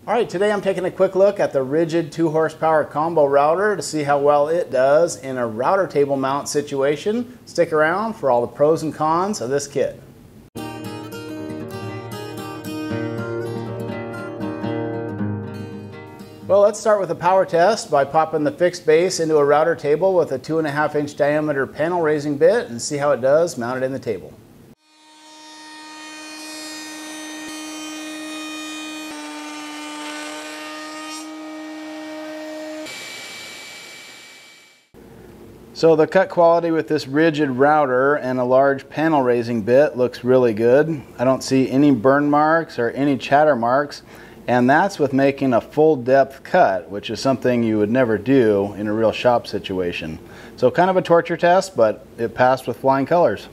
Alright, today I'm taking a quick look at the Ridgid 2 horsepower combo router to see how well it does in a router table mount situation. Stick around for all the pros and cons of this kit. Well, let's start with a power test by popping the fixed base into a router table with a 2.5 inch diameter panel raising bit and see how it does mounted in the table. So the cut quality with this Ridgid router and a large panel raising bit looks really good. I don't see any burn marks or any chatter marks, and that's with making a full depth cut, which is something you would never do in a real shop situation. So kind of a torture test, but it passed with flying colors.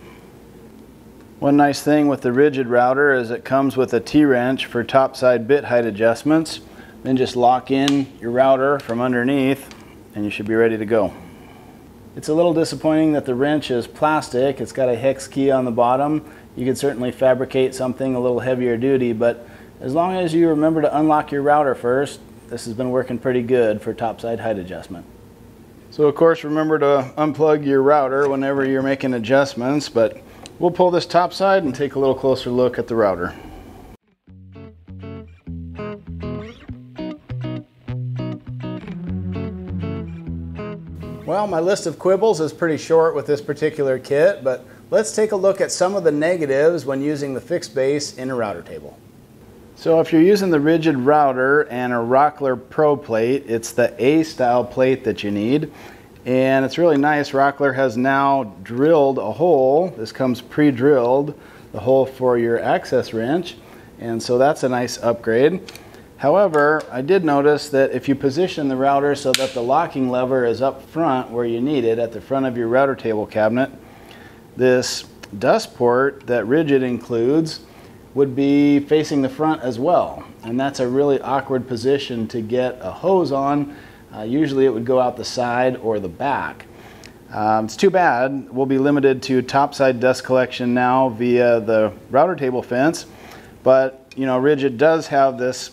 One nice thing with the Ridgid router is it comes with a T-wrench for topside bit height adjustments. Then just lock in your router from underneath and you should be ready to go. It's a little disappointing that the wrench is plastic. It's got a hex key on the bottom. You could certainly fabricate something a little heavier duty, but as long as you remember to unlock your router first, this has been working pretty good for topside height adjustment. So of course remember to unplug your router whenever you're making adjustments, but we'll pull this topside and take a little closer look at the router. Well, my list of quibbles is pretty short with this particular kit, but let's take a look at some of the negatives when using the fixed base in a router table. So if you're using the Ridgid router and a Rockler Pro Plate, it's the A style plate that you need. And it's really nice. Rockler has now drilled a hole. This comes pre-drilled, the hole for your access wrench. And so that's a nice upgrade. However, I did notice that if you position the router so that the locking lever is up front where you need it at the front of your router table cabinet, this dust port that Ridgid includes would be facing the front as well. And that's a really awkward position to get a hose on. Usually it would go out the side or the back. It's too bad. We'll be limited to topside dust collection now via the router table fence. But you know, Ridgid does have this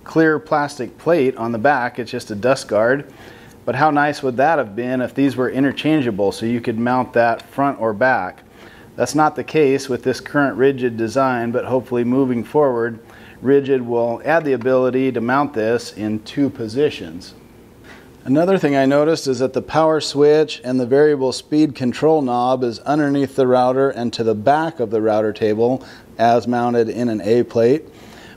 clear plastic plate on the back. It's just a dust guard. But how nice would that have been if these were interchangeable so you could mount that front or back? That's not the case with this current Ridgid design, but hopefully moving forward, Ridgid will add the ability to mount this in 2 positions. Another thing I noticed is that the power switch and the variable speed control knob is underneath the router and to the back of the router table as mounted in an A plate.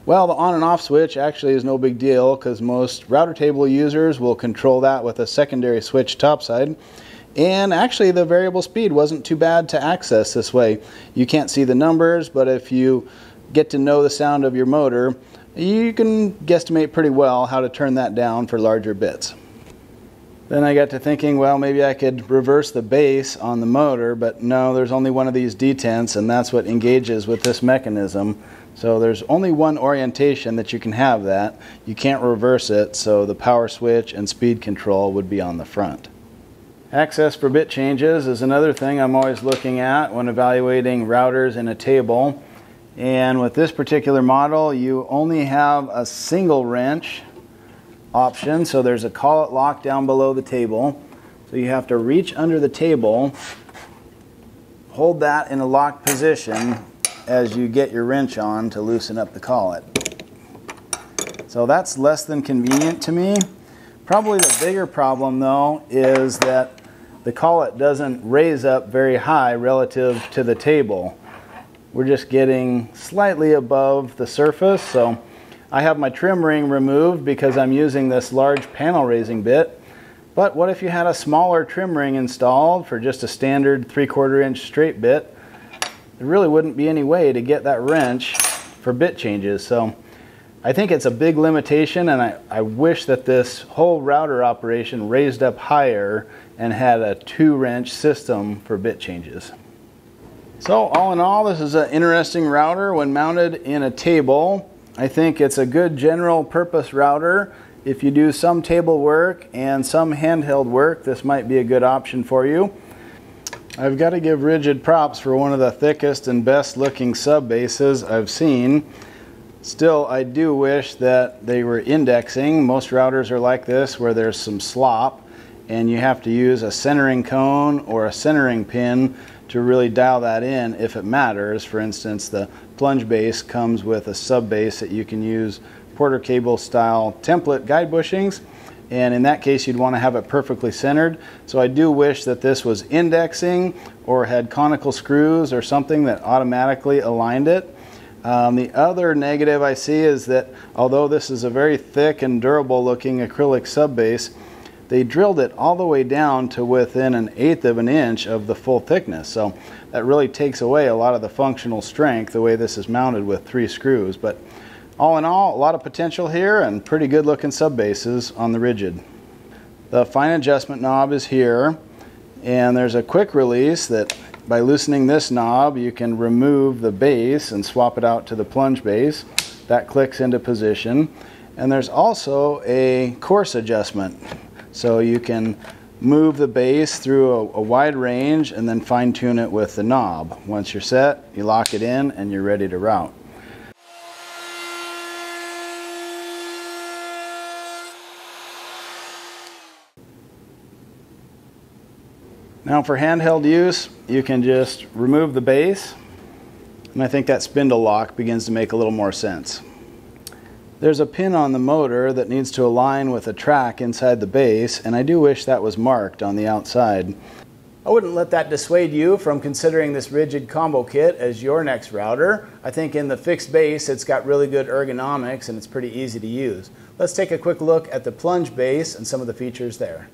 Well, the on and off switch actually is no big deal because most router table users will control that with a secondary switch topside. And actually the variable speed wasn't too bad to access this way. You can't see the numbers, but if you get to know the sound of your motor, you can guesstimate pretty well how to turn that down for larger bits. Then I got to thinking, well, maybe I could reverse the base on the motor, but no, there's only one of these detents and that's what engages with this mechanism. So there's only one orientation that you can have that. You can't reverse it, so the power switch and speed control would be on the front. Access for bit changes is another thing I'm always looking at when evaluating routers in a table. And with this particular model, you only have a single wrench option, so there's a collet lock down below the table. So you have to reach under the table, hold that in a locked position as you get your wrench on to loosen up the collet. So that's less than convenient to me. Probably the bigger problem though is that the collet doesn't raise up very high relative to the table. We're just getting slightly above the surface, so I have my trim ring removed because I'm using this large panel raising bit. But what if you had a smaller trim ring installed for just a standard 3/4 inch straight bit? There really wouldn't be any way to get that wrench for bit changes. So I think it's a big limitation, and I wish that this whole router operation raised up higher and had a 2-wrench system for bit changes. So all in all, this is an interesting router when mounted in a table. I think it's a good general purpose router. If you do some table work and some handheld work, this might be a good option for you. I've got to give Ridgid props for one of the thickest and best looking sub bases I've seen. Still, I do wish that they were indexing. Most routers are like this, where there's some slop and you have to use a centering cone or a centering pin to really dial that in if it matters. For instance, the Plunge base comes with a sub base that you can use Porter cable style template guide bushings, and in that case you'd want to have it perfectly centered. So I do wish that this was indexing or had conical screws or something that automatically aligned it. The other negative I see is that although this is a very thick and durable looking acrylic sub base, they drilled it all the way down to within 1/8 of an inch of the full thickness. So that really takes away a lot of the functional strength the way this is mounted with 3 screws. But all in all, a lot of potential here and pretty good looking sub bases on the Ridgid. The fine adjustment knob is here, and there's a quick release that by loosening this knob you can remove the base and swap it out to the Plunge base. That clicks into position. And there's also a course adjustment. So you can move the base through a wide range and then fine tune it with the knob. Once you're set, you lock it in and you're ready to route. Now for handheld use, you can just remove the base, and I think that spindle lock begins to make a little more sense. There's a pin on the motor that needs to align with a track inside the base, and I do wish that was marked on the outside. I wouldn't let that dissuade you from considering this Ridgid combo kit as your next router. I think in the fixed base it's got really good ergonomics and it's pretty easy to use. Let's take a quick look at the Plunge base and some of the features there.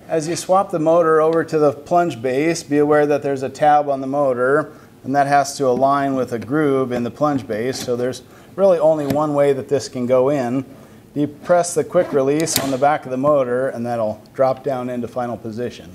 As you swap the motor over to the Plunge base, be aware that there's a tab on the motor, and that has to align with a groove in the Plunge base, so there's really only one way that this can go in. You press the quick release on the back of the motor and that'll drop down into final position.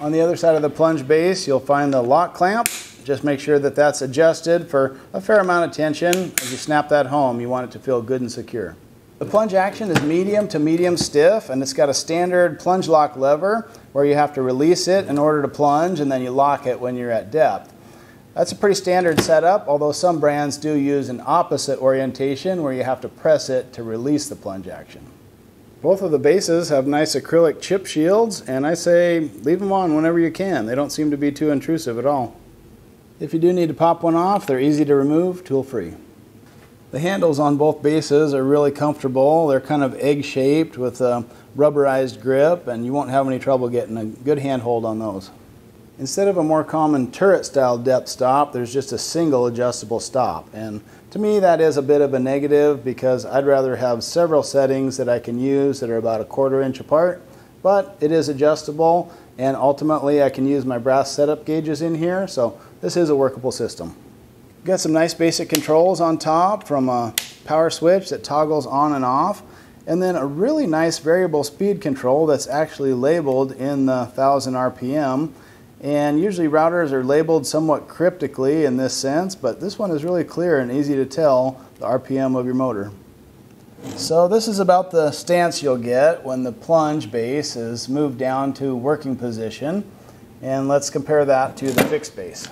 On the other side of the Plunge base you'll find the lock clamp. Just make sure that that's adjusted for a fair amount of tension. As you snap that home, you want it to feel good and secure. The plunge action is medium to medium stiff, and it's got a standard plunge lock lever where you have to release it in order to plunge, and then you lock it when you're at depth. That's a pretty standard setup, although some brands do use an opposite orientation where you have to press it to release the plunge action. Both of the bases have nice acrylic chip shields, and I say leave them on whenever you can. They don't seem to be too intrusive at all. If you do need to pop one off, they're easy to remove, tool-free. The handles on both bases are really comfortable. They're kind of egg-shaped with a rubberized grip, and you won't have any trouble getting a good handhold on those. Instead of a more common turret-style depth stop, there's just a single adjustable stop. And to me, that is a bit of a negative because I'd rather have several settings that I can use that are about 1/4 inch apart. But it is adjustable, and ultimately I can use my brass setup gauges in here, so this is a workable system. Got some nice basic controls on top, from a power switch that toggles on and off, and then a really nice variable speed control that's actually labeled in the 1000 RPM. And usually routers are labeled somewhat cryptically in this sense, but this one is really clear and easy to tell the RPM of your motor. So this is about the stance you'll get when the plunge base is moved down to working position, and let's compare that to the fixed base.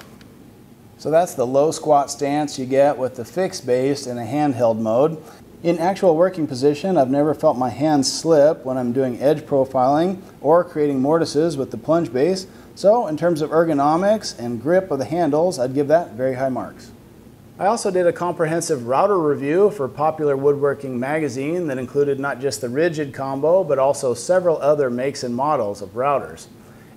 So that's the low squat stance you get with the fixed base in a handheld mode. In actual working position, I've never felt my hands slip when I'm doing edge profiling or creating mortises with the plunge base. So in terms of ergonomics and grip of the handles, I'd give that very high marks. I also did a comprehensive router review for Popular Woodworking magazine that included not just the Ridgid combo, but also several other makes and models of routers.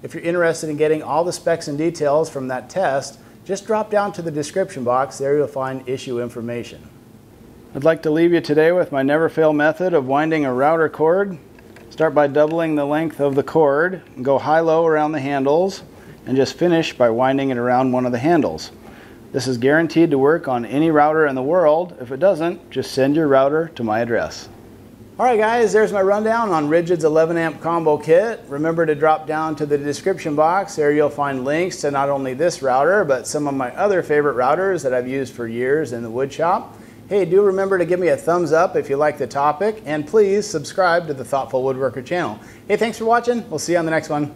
If you're interested in getting all the specs and details from that test, just drop down to the description box. There you'll find issue information. I'd like to leave you today with my never-fail method of winding a router cord. Start by doubling the length of the cord, and go high-low around the handles, and just finish by winding it around one of the handles. This is guaranteed to work on any router in the world. If it doesn't, just send your router to my address. Alright guys, there's my rundown on Ridgid's 11 amp combo kit. Remember to drop down to the description box. There you'll find links to not only this router, but some of my other favorite routers that I've used for years in the wood shop. Hey, do remember to give me a thumbs up if you like the topic, and please subscribe to the Thoughtful Woodworker channel. Hey, thanks for watching. We'll see you on the next one.